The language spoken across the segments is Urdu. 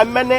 MNA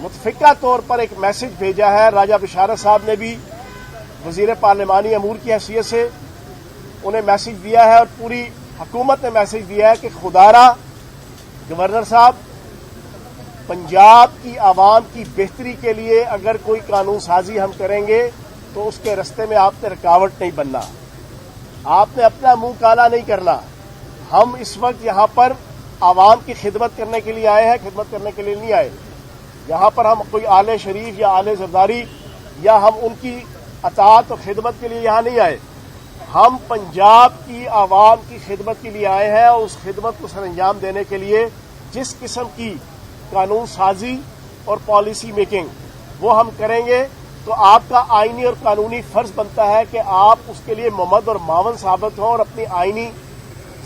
متفقہ طور پر ایک میسج بھیجا ہے. راجہ بشارت صاحب نے بھی وزیر پارلیمانی امور کی حیثیت سے انہیں میسج دیا ہے اور پوری حکومت نے میسج دیا ہے کہ خدارا گورنر صاحب پنجاب کی عوام کی بہتری کے لیے اگر کوئی قانون سازی ہم کریں گے تو اس کے رستے میں آپ نے رکاوٹ نہیں بننا, آپ نے اپنا منہ کالا نہیں کرنا. ہم اس وقت یہاں پر عوام کی خدمت کرنے کے لیے آئے ہیں, خدمت کرنے کے لیے نہیں آئے. یہاں پر ہم کوئی آل شریف یا آل زرداری یا ہم ان کی اطاعت اور خدمت کے لیے یہاں نہیں آئے. ہم پنجاب کی عوام کی خدمت کے لیے آئے ہیں اور اس خدمت کو سر انجام دینے کے لیے جس قسم کی قانون سازی اور پالیسی میکنگ وہ ہم کریں گے تو آپ کا آئینی اور قانونی فرض بنتا ہے کہ آپ اس کے لیے ممد اور معاون ثابت ہوں اور اپنی آئینی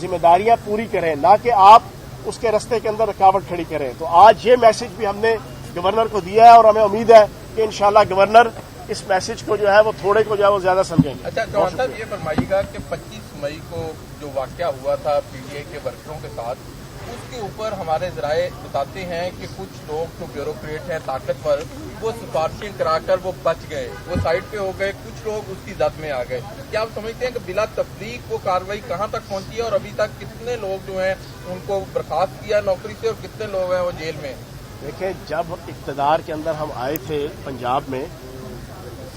ذمہ داریاں پوری کریں, نہ کہ آپ اس کے رستے کے اندر رکاوٹ کھڑی کریں. تو آج یہ میسج بھی ہم نے گورنر کو دیا ہے اور ہمیں امید ہے کہ انشاءاللہ گورنر اس میسج کو جو ہے وہ تھوڑے کو جو ہے وہ زیادہ سمجھیں گے. اچھا چوہان صاحب یہ فرمائیے گا کہ 25 مئی کو جو واقعہ ہوا تھا پی ٹی آئی کے ورکروں کے ساتھ, اس کے اوپر ہمارے ذرائع بتاتے ہیں کہ کچھ لوگ جو بیوروکریٹ ہیں طاقتور وہ سفارشیں کرا کر وہ بچ گئے, وہ سائڈ پہ ہو گئے, کچھ لوگ اس کی زد میں آ گئے. کیا آپ سمجھتے ہیں کہ بلا تفریق وہ کارروائی کہاں تک پہنچی ہے اور ابھی تک کتنے لوگ جو ہیں ان کو برخاست کیا نوکری سے اور کتنے لوگ ہیں وہ جیل میں؟ دیکھیں, جب اقتدار کے اندر ہم آئے تھے پنجاب میں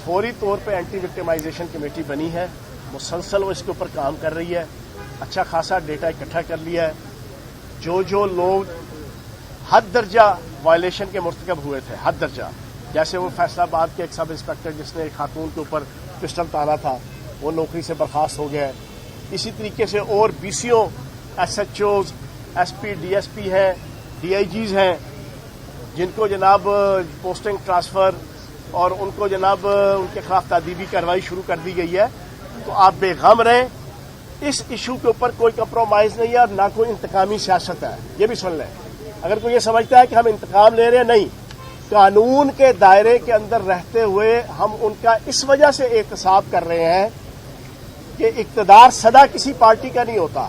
فوری طور پہ اینٹی وکٹمائزیشن کمیٹی بنی ہے, مسلسل وہ اس کے اوپر کام کر رہی ہے, اچھا خاصا ڈیٹا اکٹھا کر لیا ہے. جو لوگ حد درجہ وائلیشن کے مرتکب ہوئے تھے, حد درجہ, جیسے وہ فیصلہ آباد کے ایک سب انسپیکٹر جس نے ایک خاتون کے اوپر پسٹل تانا تھا وہ نوکری سے برخاست ہو گیا ہے. اسی طریقے سے اور B C O, S H Os, S P, D S P ہیں, ڈی آئی جیز ہیں جن کو جناب پوسٹنگ ٹرانسفر اور ان کو جناب ان کے خلاف تادیبی کارروائی شروع کر دی گئی ہے. تو آپ بے غم رہیں, اس ایشو کے اوپر کوئی کمپرومائز نہیں ہے اور نہ کوئی انتقامی سیاست ہے. یہ بھی سن لیں, اگر کوئی یہ سمجھتا ہے کہ ہم انتقام لے رہے ہیں, نہیں, قانون کے دائرے کے اندر رہتے ہوئے ہم ان کا اس وجہ سے احتساب کر رہے ہیں کہ اقتدار سدا کسی پارٹی کا نہیں ہوتا,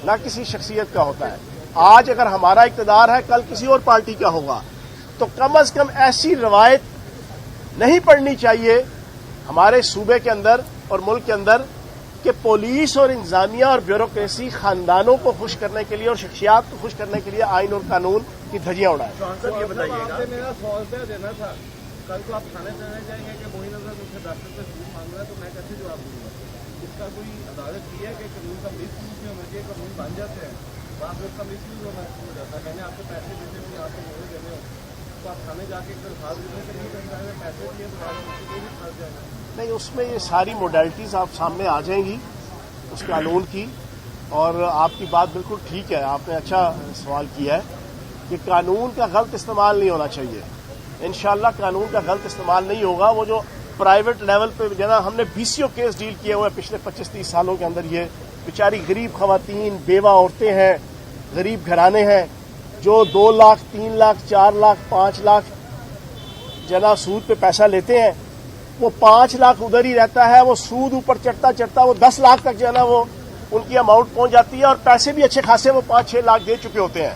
نہ کسی شخصیت کا ہوتا ہے. آج اگر ہمارا اقتدار ہے کل کسی اور پارٹی کا ہوگا, تو کم از کم ایسی روایت نہیں پڑنی چاہیے ہمارے صوبے کے اندر اور ملک کے اندر کہ پولیس اور انتظامیہ اور بیوروکریسی خاندانوں کو خوش کرنے کے لیے اور شخصیات کو خوش کرنے کے لیے آئین اور قانون کی دھجیاں اڑائیں. یہ بتائیے گا, آپ نے میرا 100 روپیہ دینا تھا, کل کو آپ تھانے جانے جائیں گے کہ وہی نظر مجھ سے ڈاکٹر سے فیس مانگ رہا ہے, تو میں کیسے جواب دوں گا؟ اس کا کوئی عدالت کی ہے کہ قانون کا مس یوز نہیں ہونا چاہیے, قانون بن جاتے ہیں وہاں پہ اس کا مس یوز ہو جاتا ہے. میں نے آپ کو پیسے دیتے ہوئے آپ کو موڑے دینے ہو تو آپ تھانے جا کے درخواست دینے کے لیے پیسے دیے تو کوئی بھی پھنس جائے گا. نہیں, اس میں یہ ساری موڈیلٹیز آپ سامنے آ جائیں گی اس قانون کی. اور آپ کی بات بالکل ٹھیک ہے, آپ نے اچھا سوال کیا ہے کہ قانون کا غلط استعمال نہیں ہونا چاہیے. انشاءاللہ قانون کا غلط استعمال نہیں ہوگا. وہ جو پرائیویٹ لیول پہ جنا ہم نے be C O case deal کیے ہوئے پچھلے 25-30 سالوں کے اندر, یہ بیچاری غریب خواتین, بیوہ عورتیں ہیں, غریب گھرانے ہیں جو 2 لاکھ 3 لاکھ 4 لاکھ 5 لاکھ جنا سود پہ پیسہ لیتے ہیں, وہ 5 لاکھ ادھر ہی رہتا ہے, وہ سود اوپر چڑھتا چڑھتا وہ 10 لاکھ تک جو ہے نا وہ ان کی اماؤنٹ پہنچ جاتی ہے اور پیسے بھی اچھے خاصے وہ 5-6 لاکھ دے چکے ہوتے ہیں.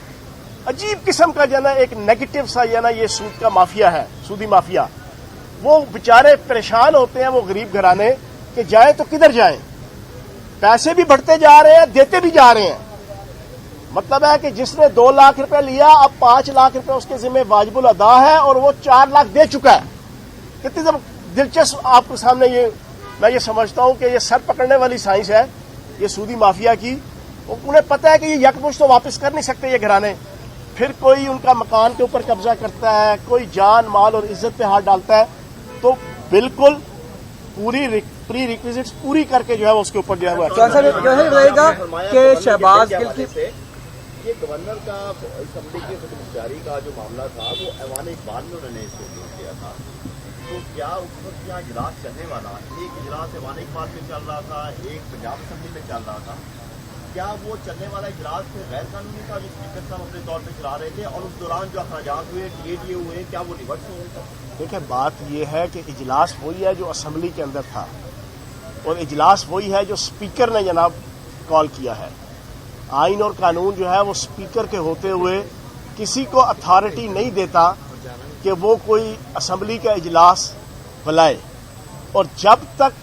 عجیب قسم کا جو ہے نا ایک نیگیٹو سا جو ہے نا یہ سود کا مافیا ہے, سودی مافیا. وہ بیچارے پریشان ہوتے ہیں وہ غریب گھرانے کہ جائیں تو کدھر جائیں, پیسے بھی بڑھتے جا رہے ہیں, دیتے بھی جا رہے ہیں. مطلب ہے کہ جس نے 2 لاکھ روپے لیا اب 5 لاکھ روپے اس کے ذمہ واجب الادا ہے اور وہ 4 لاکھ دے چکا ہے. کتنی دلچسپ آپ کے سامنے یہ میں یہ سمجھتا ہوں کہ یہ سر پکڑنے والی سائنس ہے یہ سودی مافیا کی. انہیں پتہ ہے کہ یہ یکمشت تو واپس کر نہیں سکتے یہ گھرانے, پھر کوئی ان کا مکان کے اوپر قبضہ کرتا ہے, کوئی جان مال اور عزت پہ ہاتھ ڈالتا ہے. تو بالکل پوری پری ریکویزٹس پوری کر کے جو ہے اس کے اوپر جو ہے وہ کہ شہباز گل کی یہ گورنر کا اسمبلی کی حکم جاری کا جو معاملہ تھا وہ ایوان اقبال میں انہوں نے اس کو پیش کیا تھا. تو کیا اس وقت یہاں اجلاس چلنے والا, ایک اجلاس ایوان اقبال میں چل رہا تھا, ایک پنجاب اسمبلی میں چل رہا تھا, کیا وہ چلنے والا اجلاس غیر قانونی تھا جو اسپیکر صاحب اپنے طور پہ چلا رہے تھے, اور اس دوران جو اخراجات ہوئے ڈی اے ہوئے کیا وہ ریورس ہوئے تھا؟ دیکھیں, بات یہ ہے کہ اجلاس وہی ہے جو اسمبلی کے اندر تھا اور اجلاس وہی ہے جو اسپیکر نے جناب کال کیا ہے. آئین اور قانون جو ہے وہ اسپیکر کے ہوتے ہوئے کسی کو اتھارٹی نہیں دیتا کہ وہ کوئی اسمبلی کا اجلاس بلائے اور جب تک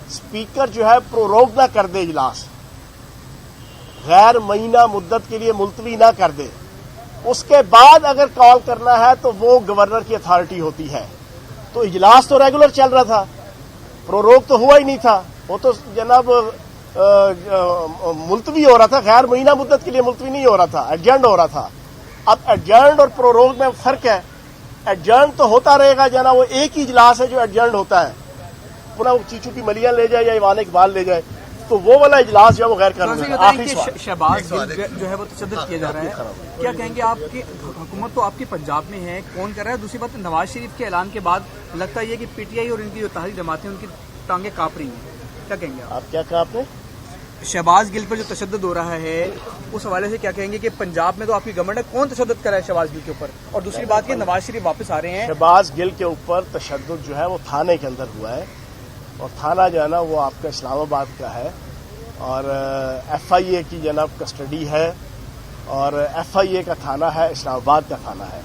اسپیکر جو ہے پروروگ نہ کر دے اجلاس، غیر معینہ مدت کے لیے ملتوی نہ کر دے، اس کے بعد اگر کال کرنا ہے تو وہ گورنر کی اتھارٹی ہوتی ہے۔ تو اجلاس تو ریگولر چل رہا تھا، پروروگ تو ہوا ہی نہیں تھا، وہ تو جناب ملتوی ہو رہا تھا، غیر معینہ مدت کے لیے ملتوی نہیں ہو رہا تھا، ایڈجرنڈ ہو رہا تھا۔ اب ایڈجرنڈ اور پروروگ میں فرق ہے، ایڈجرنڈ تو ہوتا رہے گا جناب، وہ ایک ہی اجلاس ہے جو ایڈجرنڈ ہوتا ہے، پورا وہ چیچو کی ملیاں لے جائے یا ایوان اقبال لے جائے، تو وہ والا اجلاس جو ہے وہ غیر قانونی ہے۔ آخری سوال، شہباز گل جو ہے وہ تشدد کیا جا رہا ہے، کیا کہیں گے؟ آپ کی حکومت تو آپ کی پنجاب میں ہے، کون کر رہا ہے؟ دوسری بات، نواز شریف کے اعلان کے بعد لگتا ہے کہ پی ٹی آئی اور ان کی جو تحریک جماعتیں ان کی ٹانگیں کانپ رہی ہیں، کیا کہیں گے آپ کیا کہا آپ نے؟ شہباز گل پر جو تشدد ہو رہا ہے اس حوالے سے کیا کہیں گے کہ پنجاب میں تو آپ کی گورنمنٹ ہے، کون تشدد کر رہا ہے شہباز گل کے اوپر؟ اور دوسری بات کہ نواز شریف واپس آ رہے ہیں۔ شہباز گل کے اوپر تشدد جو ہے وہ تھانے کے اندر ہوا ہے، اور تھانہ جو ہے نا وہ آپ کا اسلام آباد کا ہے، اور ایف آئی اے کی جناب کسٹڈی ہے، اور ایف آئی اے کا تھانہ ہے، اسلام آباد کا تھانہ ہے۔